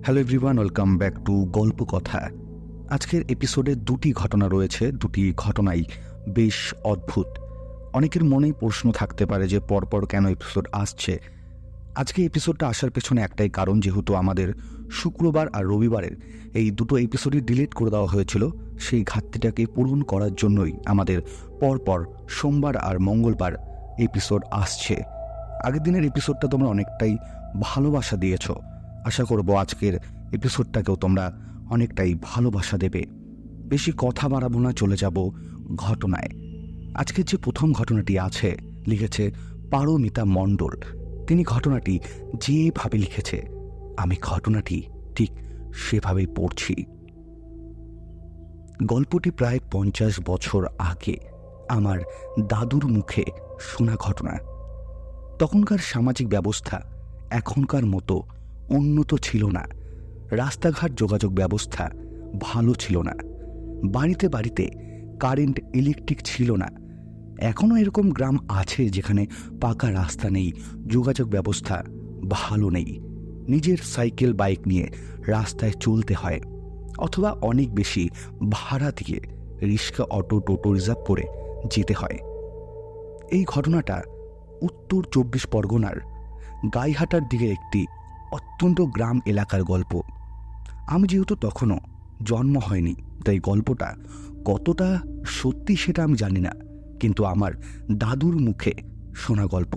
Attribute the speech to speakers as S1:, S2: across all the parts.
S1: Hello everyone, welcome back to গল্প কথা। আজকের এপিসোডে দুটি ঘটনা রয়েছে। দুটি ঘটনাই বেশ অদ্ভুত। অনেকের মনেই প্রশ্ন থাকতে পারে যে পরপর কেন এপিসোড আসছে। আজকে এপিসোডটা আসার পেছনে একটাই কারণ, যেহেতু আমাদের শুক্রবার আর রবিবারের এই দুটো এপিসোডই ডিলিট করে দেওয়া হয়েছিল, সেই ঘাটতিটাকে পূরণ করার জন্যই আমাদের পরপর সোমবার আর মঙ্গলবার এপিসোড আসছে। আগের দিনের এপিসোডটা তোমরা অনেকটাই ভালোবাসা দিয়েছ। আশা করব আজকের এপিসোডটাকেও তোমরা অনেকটাই ভালোবাসা দেবে। বেশি কথা বাড়াবো না, চলে যাব ঘটনায়। আজকের যে প্রথম ঘটনাটি আছে, লিখেছে পারমিতা মণ্ডল। তিনি ঘটনাটি যেভাবে লিখেছে আমি ঘটনাটি ঠিক সেভাবেই পড়ছি। গল্পটি প্রায় 50 বছর আগে আমার দাদুর মুখে শোনা ঘটনা। তখনকার সামাজিক ব্যবস্থা এখনকার মতো উন্নত ছিল না। রাস্তাঘাট যোগাযোগ ব্যবস্থা ভালো ছিল না। বাড়িতে বাড়িতে কারেন্ট, ইলেকট্রিক ছিল না। এখনও এরকম গ্রাম আছে যেখানে পাকা রাস্তা নেই, যোগাযোগ ব্যবস্থা ভালো নেই। নিজের সাইকেল, বাইক নিয়ে রাস্তায় চলতে হয়, অথবা অনেক বেশি ভাড়া দিয়ে রিক্সা, অটো, টোটো রিজার্ভ করে যেতে হয়। এই ঘটনাটা উত্তর 24 পরগনার গাইহাটার দিকে একটি অত্যন্ত গ্রাম এলাকার গল্প। আমি যেহেতু তখনও জন্ম হয়নি, তাই গল্পটা কতটা সত্যি সেটা আমি জানি না, কিন্তু আমার দাদুর মুখে শোনা গল্প।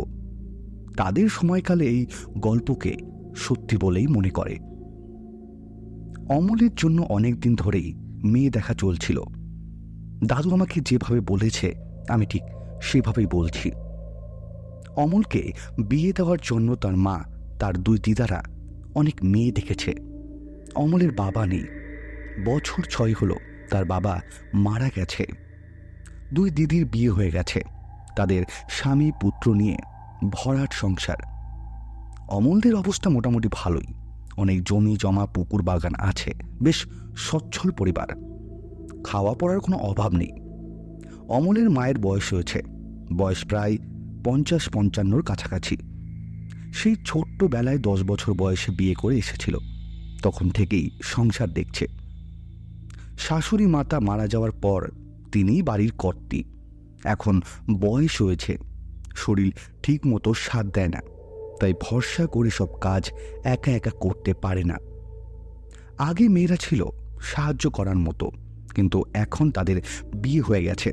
S1: তাদের সময়কালে এই গল্পকে সত্যি বলেই মনে করে। অমলের জন্য অনেক দিন ধরেই মেয়ে দেখা চলছিল। দাদু আমাকে যেভাবে বলেছে আমি ঠিক সেভাবেই বলছি। অমলকে বিয়ে দেওয়ার জন্য তার মা, তার দুই দিদারা অনেক মেয়ে দেখেছে। অমলের বাবা নেই, বছর 6 হলো তার বাবা মারা গেছে। দুই দিদির বিয়ে হয়ে গেছে, তাদের স্বামী পুত্র নিয়ে ভরাট সংসার। অমলদের অবস্থা মোটামুটি ভালোই, অনেক জমি জমা, পুকুর বাগান আছে, বেশ সচ্ছল পরিবার। খাওয়া পড়ার কোনো অভাব নেই। অমলের মায়ের বয়স হয়েছে, বয়স প্রায় 50-55 কাছাকাছি। সেই ছোট্টবেলায় 10 বছর বয়সে বিয়ে করে এসেছিল, তখন থেকেই সংসার দেখছে। শাশুড়ি মাতা মারা যাওয়ার পর তিনিই বাড়ির কর্ত্রী। এখন বয়স হয়েছে, শরীর ঠিক মতো সাথ দেয় না, তাই ভরসা করে সব কাজ একা একা করতে পারে না। আগে মেয়েরা ছিল সাহায্য করার মতো, কিন্তু এখন তাদের বিয়ে হয়ে গেছে।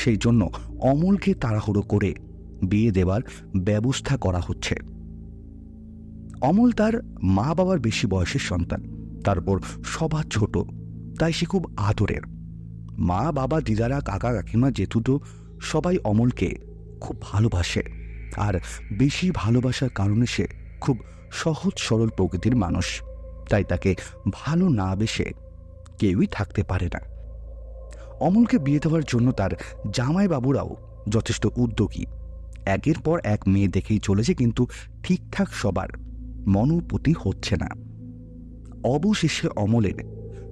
S1: সেই জন্য অমলকে তাড়াহুড়ো করে বিয়ে দেওয়ার ব্যবস্থা করা হচ্ছে। অমল তার মা বাবার বেশি বয়সের সন্তান, তারপর সবার ছোট, তাই সে খুব আদরের। মা বাবা, দিদারা, কাকা কাকিমা, জেঠুতো সবাই অমলকে খুব ভালোবাসে। আর বেশি ভালোবাসার কারণে সে খুব সহজ সরল প্রকৃতির মানুষ, তাই তাকে ভালো না বেসে কেউই থাকতে পারে না। অমলকে বিয়ে দেওয়ার জন্য তার জামাইবাবুরাও যথেষ্ট উদ্যোগী। একের পর এক মেয়ে দেখেই চলেছে, কিন্তু ঠিকঠাক সবার মনোপতি হচ্ছে না। অবশেষে অমলের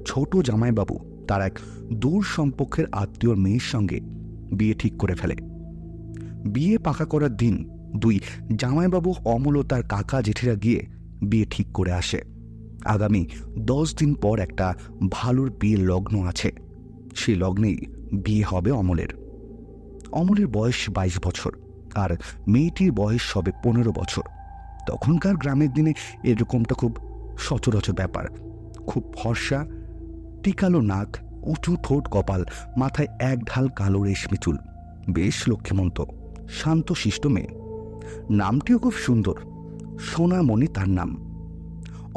S1: ছোট জামাইবাবু তার এক দূর সম্পর্কের আত্মীয় মেয়ের সঙ্গে বিয়ে ঠিক করে ফেলে। বিয়ে পাকা করার দিন দুই জামাইবাবু, অমল ও তার কাকা জেঠিরা গিয়ে বিয়ে ঠিক করে আসে। আগামী 10 দিন পর একটা ভালোর বিয়ের লগ্ন আছে, সেই লগ্নেই বিয়ে হবে অমলের। অমলের বয়স 22 বছর আর মেয়েটির বয়স সবে 15 বছর। তখনকার গ্রামের দিনে এরকমটা খুব সচরাচর ব্যাপার। খুব ফর্সা, টিকালো নাক, উঁচু ঠোঁট, কপাল, মাথায় এক ঢাল কালো রেশমি চুল, বেশ লক্ষ্মীমন্ত, শান্ত শিষ্ট মেয়ে। নামটিও খুব সুন্দর, সোনামণি তার নাম।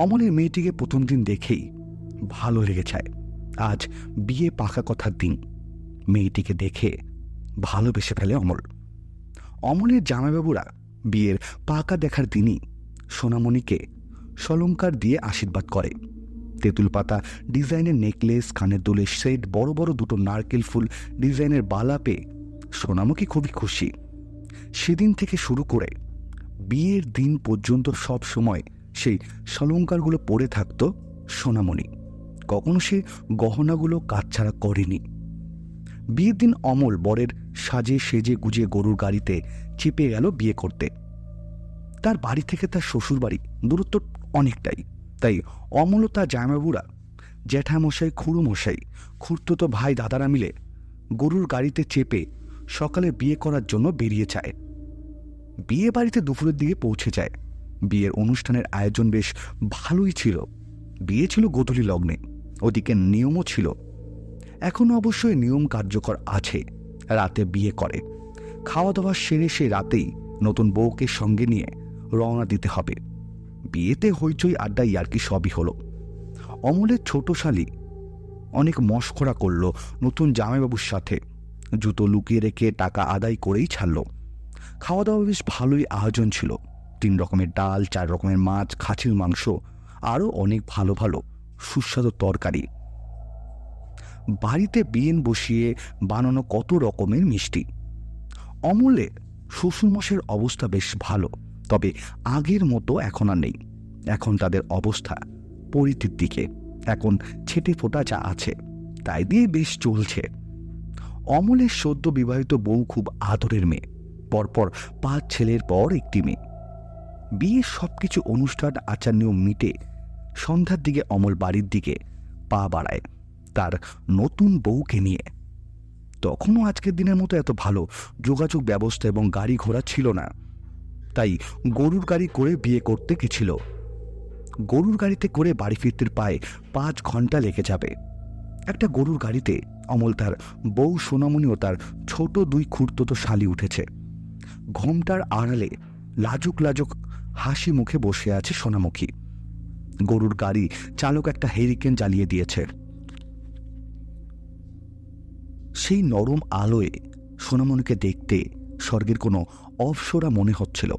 S1: অমলের মেয়েটিকে প্রথম দিন দেখেই ভালো লেগেছে। আজ বিয়ে পাকা কথার দিন, মেয়েটিকে দেখে ভালোবেসে ফেলে অমল। অমলের জামাইবাবুরা বিয়ের পাকা দেখার দিনই সোনামণিকে সলঙ্কার দিয়ে আশীর্বাদ করে। তেঁতুল পাতা ডিজাইনের নেকলেস, কানের দুলের সেট, বড় বড় দুটো নারকেল ফুল ডিজাইনের বালা পেয়ে সোনামুখী খুবই খুশি। সেদিন থেকে শুরু করে বিয়ের দিন পর্যন্ত সব সময় সেই সলঙ্কারগুলো পরে থাকত সোনামণি। কখনো সে গহনাগুলো কাটছাড়া করেনি। বিয়ের দিন অমল বরের সাজে সেজে গুজে গরুর গাড়িতে চেপে গেল বিয়ে করতে। তার বাড়ি থেকে তার শ্বশুর বাড়ি দূরত্ব অনেকটাই, তাই অমল ও তার জামাইবাবুরা, জ্যাঠামশাই, খুড়োমশাই, খুড়তুতো ভাই দাদারা মিলে গরুর গাড়িতে চেপে সকালে বিয়ে করার জন্য বেরিয়ে যায়। বিয়ে বাড়িতে দুপুরের দিকে পৌঁছে যায়। বিয়ের অনুষ্ঠানের আয়োজন বেশ ভালোই ছিল। বিয়ে ছিল গোধূলি লগ্নে, ওদিকে নিয়মও ছিল। এখনো অবশ্যই নিয়ম কার্যকর আছে। রাতে বিয়ে করে, খাওয়া দাওয়া সেরে সে রাতেই নতুন বউকে সঙ্গে নিয়ে রওনা দিতে হবে। বিয়েতে হইচই, আড্ডা, ইয়ার্কি সবই হলো। অমলের ছোট শালি অনেক মশকরা করল নতুন জামাইবাবুর সাথে। জুতো লুকিয়ে রেখে টাকা আদায় করেই ছাড়ল। খাওয়া দাওয়া বেশ ভালোই আয়োজন ছিল। 3 রকমের ডাল, 4 রকমের মাছ, খাসির মাংস, আরও অনেক ভালো ভালো সুস্বাদু তরকারি। বাড়িতে বিয়েন বসিয়ে বানানো কত রকমের মিষ্টি। অমলের শ্বশুরমশাইয়ের অবস্থা বেশ ভালো, তবে আগের মতো এখন আর নেই। এখন তাদের অবস্থা পরিতির দিকে। এখন ছেটে ফোটা যা আছে তাই দিয়ে বেশ চলছে। অমলের সদ্য বিবাহিত বউ খুব আদরের মেয়ে। পরপর 5 ছেলের পর একটি মেয়ে। বিয়ের সবকিছু অনুষ্ঠান আচার নিয়ম মিটে সন্ধ্যার দিকে অমল বাড়ির দিকে পা বাড়ায় তার নতুন বউকে নিয়ে। তখনও আজকের দিনের মতো এত ভালো যোগাযোগ ব্যবস্থা এবং গাড়ি ঘোড়া ছিল না, তাই গরুর গাড়ি করে বিয়ে করতে গেছিল। গরুর গাড়িতে করে বাড়ি ফিরতে প্রায় 5 ঘন্টা লেগে যাবে। একটা গরুর গাড়িতে অমল, তার বউ সোনামণি ও তার ছোট 2 খুড়তুতো শালি উঠেছে। ঘোমটার আড়ালে লাজুক লাজুক হাসি মুখে বসে আছে সোনামুখী। গরুর গাড়ি চালক একটা হেরিকেন জ্বালিয়ে দিয়েছে। সেই নরম আলোয় সোনামণিকে দেখতে স্বর্গের কোনো অপ্সরা মনে হচ্ছিল।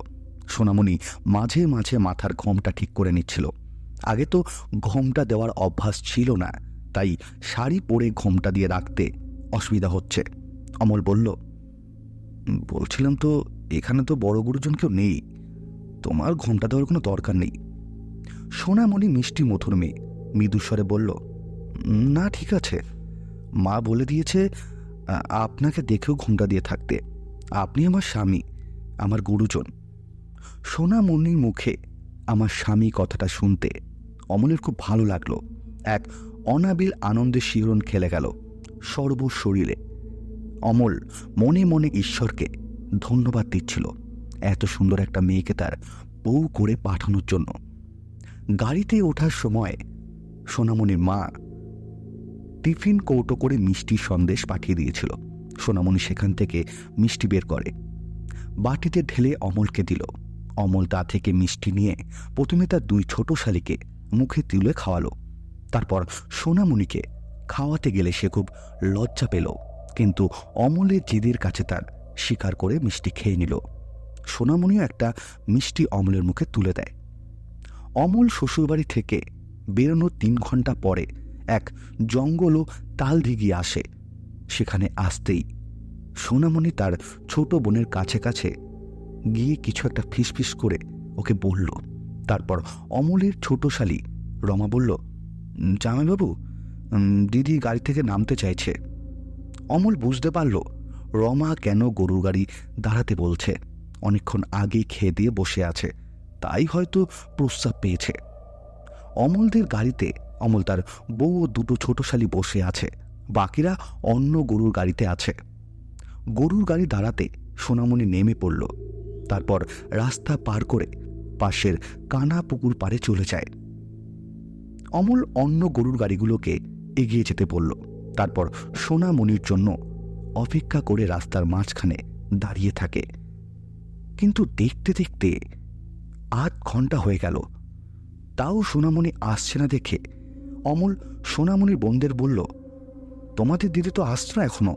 S1: সোনামণি মাঝে মাঝে মাথার ঘোমটা ঠিক করে নিচ্ছিল। আগে তো ঘোমটা দেওয়ার অভ্যাস ছিল না, তাই শাড়ি পরে ঘোমটা দিয়ে রাখতে অসুবিধা হচ্ছে। অমল বলল, বলছিলাম তো, এখানে তো বড় গুরুজন কেউ নেই, তোমার ঘোমটা দেওয়ার কোনো দরকার নেই। সোনামণি মিষ্টি মধুর মেয়ে, মৃদুস্বরে বলল, না ঠিক আছে, মা বলে দিয়েছে আপনাকে দেখেও ঘোমটা দিয়ে থাকতে। আপনি আমার স্বামী, আমার গুরুজন। সোনামণির মুখে আমার স্বামী কথাটা শুনতে অমলের খুব ভালো লাগলো। এক অনাবিল আনন্দের শিহরণ খেলে গেল সর্বশরীরে। অমল মনে মনে ঈশ্বরকে ধন্যবাদ দিচ্ছিল এত সুন্দর একটা মেয়েকে তার বউ করে পাঠানোর জন্য। গাড়িতে ওঠার সময় সোনামণির মা টিফিন কৌটো করে মিষ্টি সন্দেশ পাঠিয়ে দিয়েছিল। সোনামণি সেখান থেকে মিষ্টি বের করে বাটিতে ঢেলে অমলকে দিল। অমল তা থেকে মিষ্টি নিয়ে প্রথমে তার 2 ছোট শালিকে মুখে তুলে খাওয়ালো। তারপর সোনামণিকে খাওয়াতে গেলে সে খুব লজ্জা পেল, কিন্তু অমলের জিদের কাছে তার স্বীকার করে মিষ্টি খেয়ে নিল। সোনামণিও একটা মিষ্টি অমলের মুখে তুলে দেয়। অমল শ্বশুরবাড়ি থেকে বেরোনোর 3 ঘন্টা পরে এক জঙ্গল ও তালদিঘি আসে। সেখানে আসতেই সোনামণি তার ছোট বোনের কাছে কাছে গিয়ে কিছু একটা ফিসফিস করে ওকে বলল। তারপর অমলের ছোট শালি রমা বলল, জামাইবাবু, দিদি গাড়ি থেকে নামতে চাইছে। অমল বুঝতে পারল রমা কেন গরুর গাড়ি দাঁড়াতে বলছে। অনেকক্ষণ আগেই খেয়ে দিয়ে বসে আছে, তাই হয়তো প্রস্তাব পেয়েছে। অমলদের গাড়িতে অমল, তার বউ ও 2 ছোট শালি বসে আছে, বাকিরা অন্য গরুর গাড়িতে আছে। গরুর গাড়ি দাঁড়াতে সোনামণি নেমে পড়ল। তারপর রাস্তা পার করে পাশের কানা পুকুর পাড়ে চলে যায়। অমল অন্য গরুর গাড়িগুলোকে এগিয়ে যেতে বলল। তারপর সোনামণির জন্য অপেক্ষা করে রাস্তার মাঝখানে দাঁড়িয়ে থাকে। কিন্তু দেখতে দেখতে 8 ঘন্টা হয়ে গেল, তাও সোনামণি আসছে না দেখে অমল সোনামণির বোনদের বলল, তোমাদের দিদি তো আসছে না এখনো,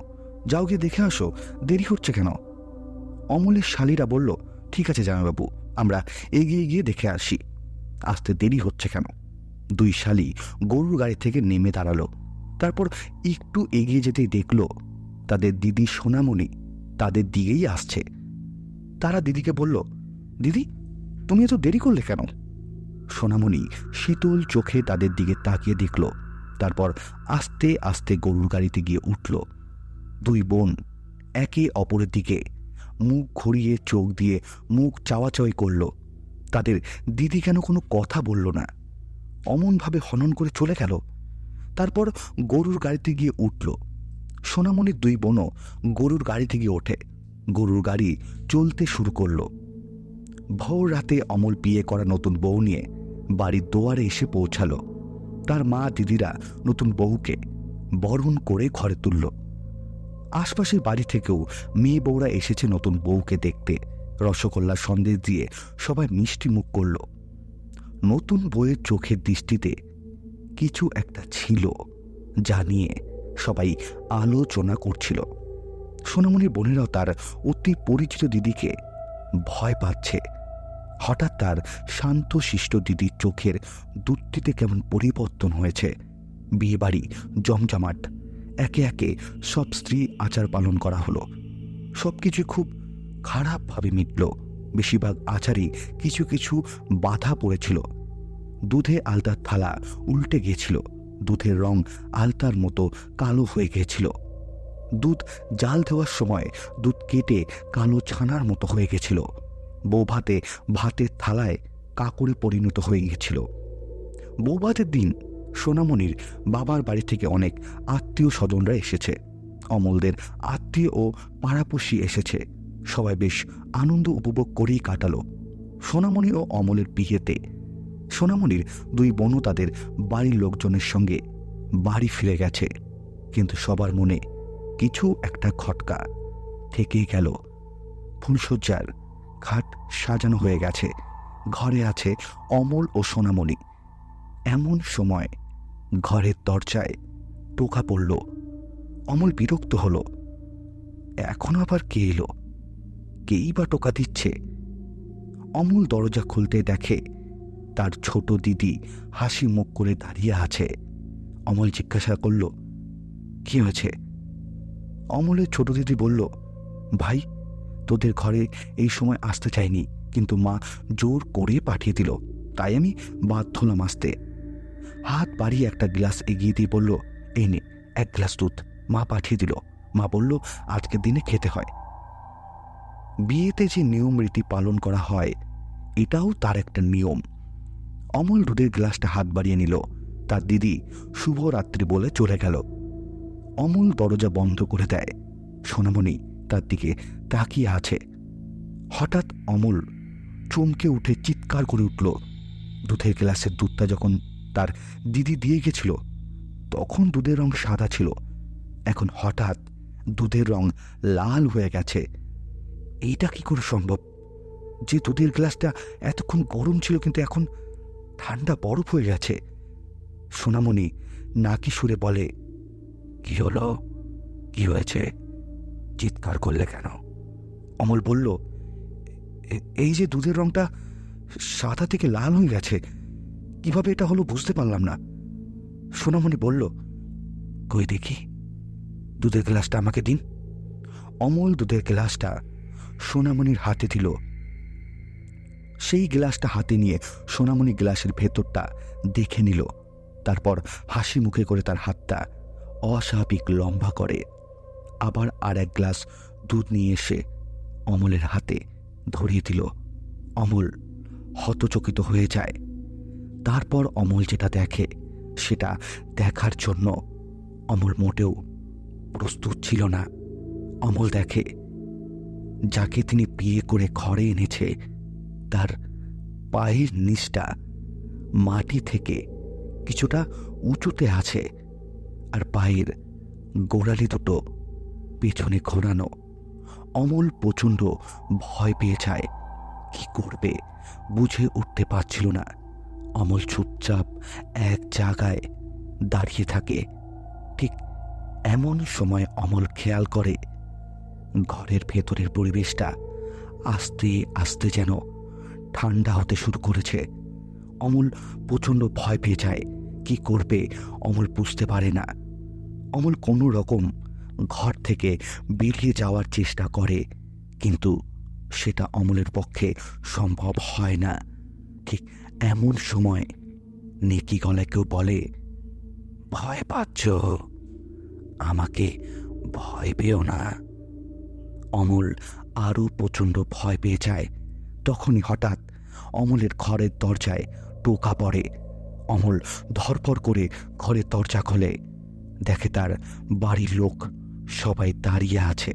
S1: যাও গিয়ে দেখে আসো, দেরি হচ্ছে কেন? অমলের শালিরা বলল, ঠিক আছে জামাইবাবু, আমরা এগিয়ে গিয়ে দেখে আসি, আসতে দেরি হচ্ছে কেন। 2 শালি গরুর গাড়ি থেকে নেমে দাঁড়ালো। তারপর একটু এগিয়ে যেতেই দেখল তাদের দিদি সোনামণি তাদের দিকেই আসছে। তারা দিদিকে বলল, দিদি, তুমি এত দেরি করলে কেন? সোনামণি শীতল চোখে তাদের দিকে তাকিয়ে দেখল। তারপর আস্তে আস্তে গরুর গাড়িতে গিয়ে উঠল। 2 বোন একে অপরের দিকে মুখ ঘুরিয়ে চোখ দিয়ে মুখ চাওয়াচাওয়ি করল। তাদের দিদি কেন কোনো কথা বলল না। অমনভাবে হনন করে চলে গেল। তারপর গরুর গাড়িতে গিয়ে উঠল। সোনামণির দুই বোনও গরুর গাড়িতে গিয়ে ওঠে। গরুর গাড়ি চলতে শুরু করল। ভোর রাতে অমল বিয়ে করা নতুন বউ নিয়ে বাড়ির দুয়ারে এসে পৌঁছালো। তার মা দিদিরা নতুন বউকে বরণ করে ঘরে তুলল। আশপাশের বাড়ি থেকেও মেয়ে বউরা এসেছে নতুন বউকে দেখতে। রসগোল্লা সন্দেশ দিয়ে সবাই মিষ্টি মুখ করল। নতুন বউয়ের চোখের দৃষ্টিতে কিছু একটা ছিল যা নিয়ে সবাই আলোচনা করছিল। সোনামণির বোনেরাও তার অতি পরিচিত দিদিকে ভয় পাচ্ছে। হঠাৎ তার শান্ত শিষ্ট দিদির চোখের দুটিতে কেমন পরিবর্তন হয়েছে। বিয়েবাড়ি জমজমাট, একে একে সব স্ত্রী আচার পালন করা হলো। সবকিছু খুব খারাপভাবে মিটল। বেশিরভাগ আচারই কিছু কিছু বাধা পড়েছিল। দুধে আলতার থালা উল্টে গিয়েছিল। দুধের রং আলতার মতো কালো হয়ে গিয়েছিল। দুধ জাল দেওয়ার সময় দুধ কেটে কালো ছানার মতো হয়ে গেছিল। বৌভাতে ভাতের থালায় কাকড়ে পরিণত হয়ে গেছিল। বৌভাতের দিন সোনামণির বাবার বাড়ি থেকে অনেক আত্মীয় স্বজনরা এসেছে। অমলদের আত্মীয় ও পাড়াপড়শি এসেছে। সবাই বেশ আনন্দ উপভোগ করেই কাটালো সোনামণি ও অমলের বিয়েতে। সোনামণির দুই বোনও তাদের বাড়ির লোকজনের সঙ্গে বাড়ি ফিরে গেছে। কিন্তু সবার মনে কিছু একটা খটকা থেকেই গেল। ফুলশয্যার খাট সাজানো হয়ে গেছে। ঘরে আছে অমল ও সোনামণি। এমন সময় ঘরের দরজায় টোকা পড়ল। অমল বিরক্ত হল। এখন আবার কে এলো? কেই বা টোকা দিচ্ছে? অমল দরজা খুলতে দেখে তার ছোট দিদি হাসি মুখ করে দাঁড়িয়ে আছে। অমল জিজ্ঞাসা করল, কি হয়েছে? অমলের ছোট দিদি বলল, ভাই, তোদের ঘরে এই সময় আসতে চাইনি, কিন্তু মা জোর করে পাঠিয়ে দিল, তাই আমি বাধ্য হলাম আসতে। হাত বাড়িয়ে একটা গ্লাস এগিয়ে দিয়ে বলল, এই নে, এক গ্লাস দুধ, মা পাঠিয়ে দিল। মা বলল আজকের দিনে খেতে হয়। বিয়েতে যে নিয়ম রীতি পালন করা হয়, এটাও তার একটা নিয়ম। অমল দুধের গ্লাসটা হাত বাড়িয়ে নিল। তার দিদি শুভরাত্রি বলে চলে গেল। অমল দরজা বন্ধ করে দেয়। সোনামণি তার দিকে তাকিয়ে আছে। হঠাৎ অমল চমকে উঠে চিৎকার করে উঠল। দুধের গ্লাসের দুধটা যখন তার দিদি দিয়ে গেছিল, তখন দুধের রং সাদা ছিল। এখন হঠাৎ দুধের রং লাল হয়ে গেছে। এইটা কি করে সম্ভব? যে দুধের গ্লাসটা এতক্ষণ গরম ছিল, কিন্তু এখন ঠান্ডা বরফ হয়ে গেছে। সোনামণি নাকি সুরে বলে, কি হলো? কি হয়েছে? চিৎকার করলে কেন? অমল বলল, এই যে দুধের রংটা সাদা থেকে লাল হয়ে গেছে, কিভাবে এটা হলো বুঝতে পারলাম না। সোনামণি বলল, কই দেখি, দুধের গ্লাসটা আমাকে দিন। অমল দুধের গ্লাসটা সোনামণির হাতে দিল। সেই গ্লাসটা হাতে নিয়ে সোনামণি গ্লাসের ভেতরটা দেখে নিল। তারপর হাসি মুখে করে তার হাতটা অস্বাভাবিক লম্বা করে আবার আর এক গ্লাস দুধ নিয়ে এসে অমলের হাতে ধরিয়ে দিল। অমল হতচকিত হয়ে যায়। তারপর অমল যেটা দেখে, সেটা দেখার জন্য অমল মোটেও প্রস্তুত ছিল না। অমল দেখে যাকে তিনি বিয়ে করে ঘরে এনেছে, তার পায়ের নিচটা মাটি থেকে কিছুটা উঁচুতে আছে, আর পায়ের গোড়ালি দুটো পেছনে ঘোরানো। অমল প্রচণ্ড ভয় পেয়ে যায়। কি করবে বুঝে উঠতে পারছিল না। অমল চুপচাপ এক জায়গায় দাঁড়িয়ে থাকে। ঠিক এমন সময় অমল খেয়াল করে ঘরের ভেতরের পরিবেশটা আস্তে আস্তে যেন ঠান্ডা হতে শুরু করেছে। অমল প্রচণ্ড ভয় পেয়ে যায়। কি করবে অমল বুঝতে পারে না। অমল কোনো রকম ঘর থেকে বেরিয়ে যাওয়ার চেষ্টা করে, কিন্তু সেটা অমলের পক্ষে সম্ভব হয় না। ঠিক এমন সময় নেকি গলায় কেউ বলে, ভয় পাচ্ছ? আমাকে ভয় পেও না। অমল আরও প্রচণ্ড ভয় পেয়ে যায়। তখনই হঠাৎ অমলের ঘরের দরজায় টোকা পড়ে। অমল ধরপড় করে ঘরে দরজা খোলে, দেখে তার বাড়ির লোক সবাই দাঁড়িয়ে আছে।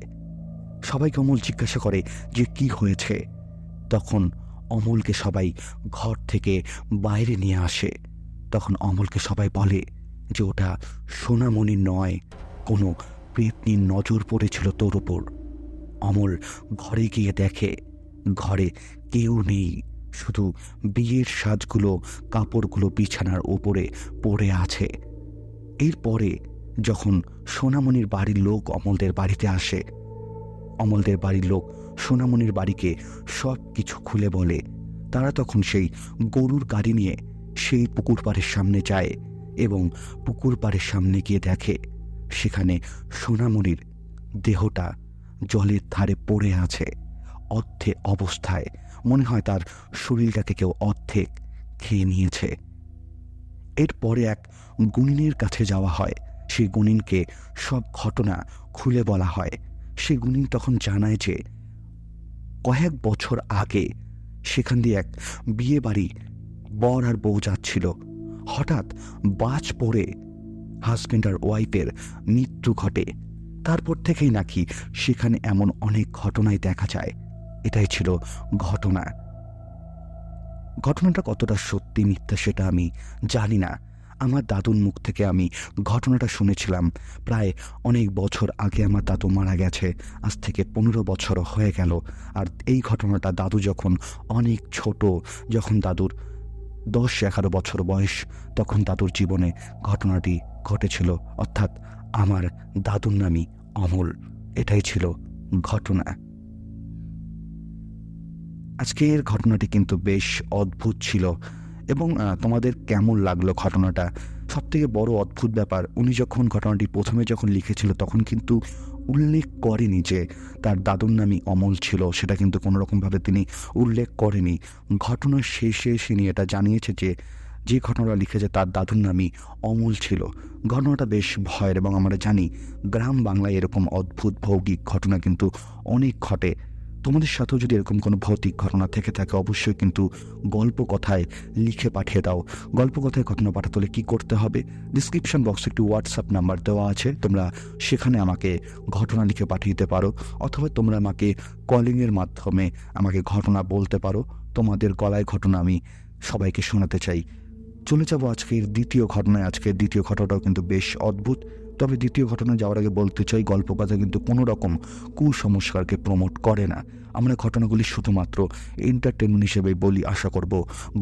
S1: সবাইকে অমল জিজ্ঞাসা করে যে কি হয়েছে। তখন অমলকে সবাই ঘর থেকে বাইরে নিয়ে আসে। তখন অমলকে সবাই বলে যে ওটা সোনামণি নয়, কোনো পেতনির নজর পড়েছিল তোর উপর। অমল ঘরে গিয়ে দেখে ঘরে কেউ নেই, শুধু বিয়ের সাজগুলো, কাপড়গুলো বিছানার উপরে পড়ে আছে। এরপরে যখন সোনামণির বাড়ির লোক অমলদের বাড়িতে আসে, অমলদের বাড়ির লোক সোনামণির বাড়িকে সব কিছু খুলে বলে। তারা তখন সেই গরুর গাড়ি নিয়ে সেই পুকুর পাড়ের সামনে যায় এবং পুকুর পাড়ের সামনে গিয়ে দেখে সেখানে সোনামণির দেহটা জলের ধারে পড়ে আছে, অর্ধে অবস্থায়। মনে হয় তার শরীরটাকে কেউ অর্ধেক খেয়ে নিয়েছে। এরপরে এক গুণিনের কাছে যাওয়া হয়। সেই গুণিনকে সব ঘটনা খুলে বলা হয়। সে গুণিন তখন জানায় যে কয়েক বছর আগে সেখান দিয়ে এক বিয়ে বাড়ি বর আর বউ যাচ্ছিল। হঠাৎ বাজ পড়ে হাজব্যান্ড আর ওয়াইফের মৃত্যু ঘটে। তারপর থেকেই নাকি সেখানে এমন অনেক ঘটনাই দেখা যায়। এটাই ছিল ঘটনা। ঘটনাটা কতটা সত্যি মিথ্যা সেটা আমি জানি না। আমার দাদুর মুখ থেকে আমি ঘটনাটা শুনেছিলাম প্রায় অনেক বছর আগে। আমার দাদু মারা গেছে, আজ থেকে 15 বছর হয়ে গেল। আর এই ঘটনাটা দাদু যখন অনেক ছোট, যখন দাদুর 10-11 বছর বয়স, তখন দাদুর জীবনে ঘটনাটি ঘটেছিল। অর্থাৎ আমার দাদুর নামই অমল। এটাই ছিল ঘটনা। আজকের ঘটনাটি কিন্তু বেশ অদ্ভুত ছিল। এবং তোমাদের কেমন লাগলো ঘটনাটা? সবথেকে বড় অদ্ভুত ব্যাপার, উনি যখন ঘটনাটি প্রথমে যখন লিখেছিল তখন কিন্তু উল্লেখ করেনি যে তার দাদুর নামই অমল ছিল। সেটা কিন্তু কোনোরকমভাবে তিনি উল্লেখ করেনি। ঘটনার শেষে তিনি এটা জানিয়েছে যে যে ঘটনাটা লিখেছে তার দাদুর নামই অমল ছিল। ঘটনাটা বেশ ভয়ের এবং আমরা জানি গ্রাম বাংলায় এরকম অদ্ভুত ভৌগিক ঘটনা কিন্তু অনেক ঘটে। তোমাদের সাথেও যদি এরকম কোনো ভৌতিক ঘটনা থেকে থাকে অবশ্যই কিন্তু গল্প কথায় লিখে পাঠিয়ে দাও। গল্প কথায় ঘটনা পাঠাতে হলে কী করতে হবে? ডিসক্রিপশন বক্সে একটি হোয়াটসঅ্যাপ নাম্বার দেওয়া আছে, তোমরা সেখানে আমাকে ঘটনা লিখে পাঠিয়ে দিতে পারো, অথবা তোমরা আমাকে কলিংয়ের মাধ্যমে আমাকে ঘটনা বলতে পারো। তোমাদের গলায় ঘটনা আমি সবাইকে শোনাতে চাই। চলে যাবো আজকের দ্বিতীয় ঘটনায়। আজকের দ্বিতীয় ঘটনাটাও কিন্তু বেশ অদ্ভুত। তবে দ্বিতীয় ঘটনা যাওয়ার আগে বলতে চাই, গল্প কথা কিন্তু কোনো রকম কুসংস্কারকে প্রমোট করে না। আমরা ঘটনাগুলি শুধুমাত্র এন্টারটেনমেন্ট হিসেবে বলি। আশা করব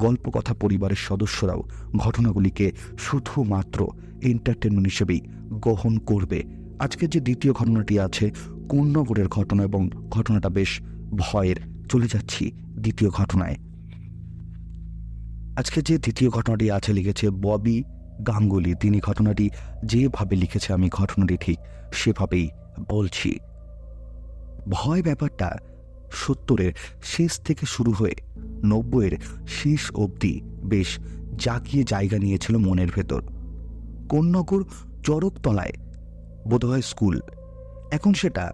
S1: গল্প কথা পরিবারের সদস্যরাও ঘটনাগুলিকে শুধুমাত্র এন্টারটেনমেন্ট হিসেবেই গ্রহণ করবে। আজকের যে দ্বিতীয় ঘটনাটি আছে কোন্নগরের ঘটনা, এবং ঘটনাটা বেশ ভয়ের। চলে যাচ্ছি দ্বিতীয় ঘটনায়। আজকে যে দ্বিতীয় ঘটনাটি আছে লিখেছে ববি গাঙ্গুলি। তিনি ঘটনাটি যেভাবে লিখেছে আমি ঘটনাটি ঠিক সেভাবেই বলছি। ভয় ব্যাপারটা 70-এর শেষ থেকে শুরু হয়ে 90-এর শেষ অবধি বেশ জাঁকিয়ে জায়গা নিয়েছিল মনের ভেতর। কোন্নগর চরকতলায় বোধহয় স্কুল, এখন সেটা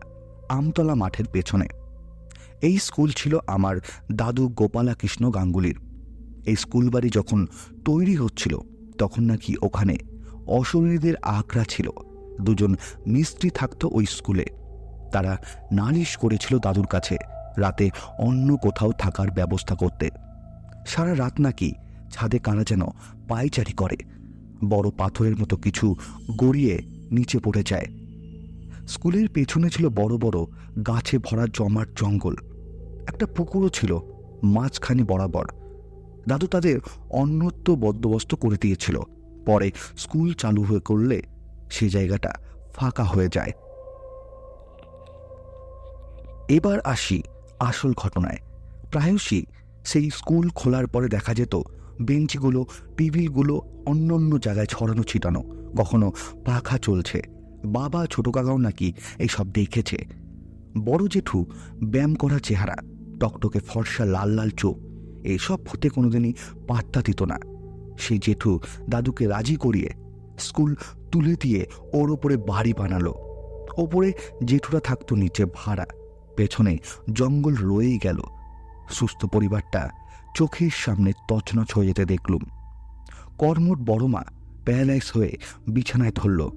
S1: আমতলা মাঠের পেছনে। এই স্কুল ছিল আমার দাদু গোপালাকৃষ্ণ গাঙ্গুলির। এই স্কুল বাড়ি যখন তৈরি হচ্ছিল তখন নাকি ওখানে অশরীরীদের আখড়া ছিল। দুজন মিস্ত্রি থাকতো ওই স্কুলে। তারা নালিশ করেছিল দাদুর কাছে রাতে অন্য কোথাও থাকার ব্যবস্থা করতে। সারা রাত নাকি ছাদে কারা যেন পায়চারি করে, বড় পাথরের মতো কিছু গড়িয়ে নিচে পড়ে যায়। স্কুলের পেছনে ছিল বড় বড় গাছে ভরা জমাট জঙ্গল। একটা পুকুরও ছিল মাঝখানে বরাবর। দাদু তাদের অন্যত্র বন্দোবস্ত করে দিয়েছিল। পরে স্কুল চালু হয়ে করলে সে জায়গাটা ফাঁকা হয়ে যায়। এবার আসি আসল ঘটনায়। প্রায়শই সেই স্কুল খোলার পরে দেখা যেত বেঞ্চিগুলো, টেবিলগুলো অন্য অন্য জায়গায় ছড়ানো ছিটানো, কখনো পাখা চলছে। বাবা ছোট কাকাও নাকি এইসব দেখেছে। বড় জেঠু ব্যায়াম করা চেহারা, টকটকে ফর্সা লাল লাল চোখ, এইসব হতে কোনোদিনই পাত্তা দিত না। সেই জেঠু দাদুকে রাজি করিয়ে স্কুল তুলে দিয়ে ওর ওপরে বাড়ি বানালো। ওপরে জেঠুরা থাকতো নিচে ভাড়া। পেছনে জঙ্গল রয়েই গেল। সুস্থ পরিবারটা চোখের সামনে তছনছ হয়ে যেতে দেখলুম। কর্মঠ বড় মা প্যারালাইজ হয়ে বিছানায় ধরল।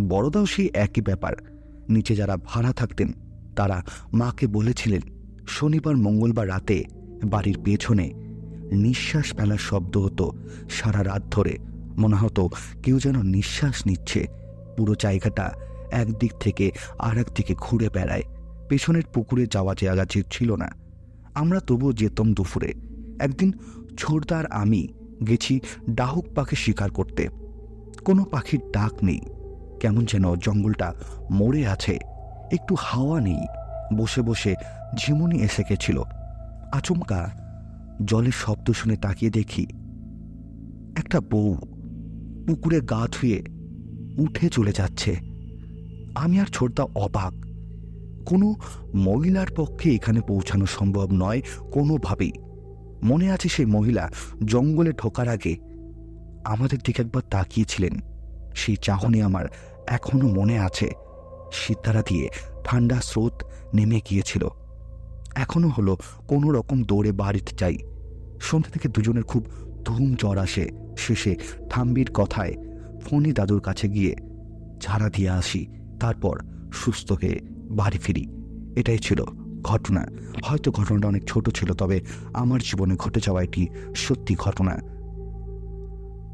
S1: বড়দাও সেই একই ব্যাপার। নিচে যারা ভাড়া থাকতেন তারা মাকে বলেছিলেন শনিবার মঙ্গলবার রাতে বাড়ির পেছনে নিঃশ্বাস ফেলার শব্দ হতো সারা রাত ধরে। মনে হতো কেউ যেন নিঃশ্বাস নিচ্ছে। পুরো জায়গাটা একদিক থেকে আর একদিকে ঘুরে বেড়ায়। পেছনের পুকুরে যাওয়া জায়গা ছিল না। আমরা তবুও যেতাম দুপুরে। একদিন ছোটদার আমি গেছি ডাহুক পাখি শিকার করতে। কোনো পাখির ডাক নেই, কেমন যেন জঙ্গলটা মরে আছে। একটু হাওয়া নেই। বসে বসে ঝিমুনি এসে গেছিল। আচমকা জলের শব্দ শুনে তাকিয়ে দেখি একটা বউ পুকুরে গা ধুয়ে উঠে চলে যাচ্ছে। আমি আর ছোটদা অবাক। কোনো মহিলার পক্ষে এখানে পৌঁছানো সম্ভব নয় কোনোভাবেই। মনে আছে সেই মহিলা জঙ্গলে ঢোকার আগে আমাদের দিকে একবার তাকিয়েছিলেন। সেই চাহনি আমার এখনো মনে আছে। সিতারা দিয়ে ঠান্ডা স্রোত নেমে গিয়েছিল। এখনো হলো কোনো রকম দৌড়ে বাড়িতে যাই। সন্ধ্যা থেকে দুজনের খুব ধুম জ্বর আসে। শেষে থাম্বির কথায় ফণি দাদুর কাছে গিয়ে ঝাড়া দিয়ে আসি। তারপর সুস্থ হয়ে বাড়ি ফিরি। এটাই ছিল ঘটনা। হয়তো ঘটনাটা অনেক ছোট ছিল, তবে আমার জীবনে ঘটে যাওয়া এটি সত্যি ঘটনা।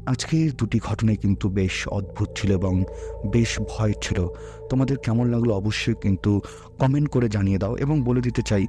S1: আজকের দুটি ঘটনাই কিন্তু বেশ অদ্ভুত ছিল এবং বেশ ভয় ছিল। তোমাদের কেমন লাগলো অবশ্যই কিন্তু কমেন্ট করে জানিয়ে দাও। এবং বলে দিতে চাই,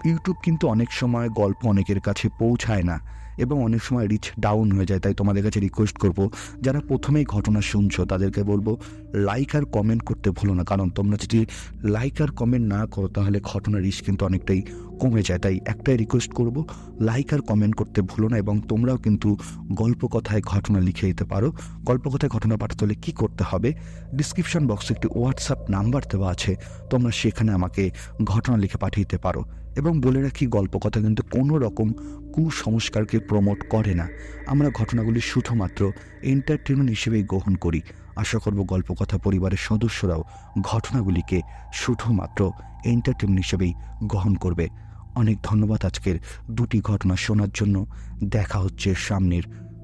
S1: ইউটিউব কিন্তু অনেক সময় গল্প অনেকের কাছে পৌঁছায় না এবং অনেক সময় রিচ ডাউন হয়ে যায়। তাই তোমাদের কাছে রিকোয়েস্ট করব, যারা প্রথমেই ঘটনা শুনছো তাদেরকে বলবো লাইক আর কমেন্ট করতে ভুলো না। কারণ তোমরা যদি লাইক আর কমেন্ট না করো তাহলে ঘটনার রিচ কিন্তু অনেকটাই কমে যায়। তাই একটাই রিকোয়েস্ট করব, লাইক আর কমেন্ট করতে ভুলো না। এবং তোমরাও কিন্তু গল্প কথায় ঘটনা লিখে দিতে পারো। গল্প কথায় ঘটনা পাঠাতে হলে কী করতে হবে, ডিসক্রিপশন বক্সে একটি হোয়াটসঅ্যাপ নাম্বার দেওয়া আছে, তোমরা সেখানে আমাকে ঘটনা লিখে পাঠিয়ে দিতে পারো। এবং বলে রাখি, গল্প কথা কিন্তু কোনো রকম কুসংস্কারকে প্রমোট করে না। আমরা ঘটনাগুলি শুধুমাত্র এন্টারটেনমেন্ট হিসেবেই গ্রহণ করি। আশা করব গল্প কথা পরিবারের সদস্যরাও ঘটনাগুলিকে শুধুমাত্র এন্টারটেনমেন্ট হিসেবেই গ্রহণ করবে। অনেক ধন্যবাদ আজকের দুটি ঘটনা শোনার জন্য। দেখা হচ্ছে সামনের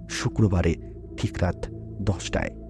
S1: শুক্রবারে ঠিক রাত 10টায়।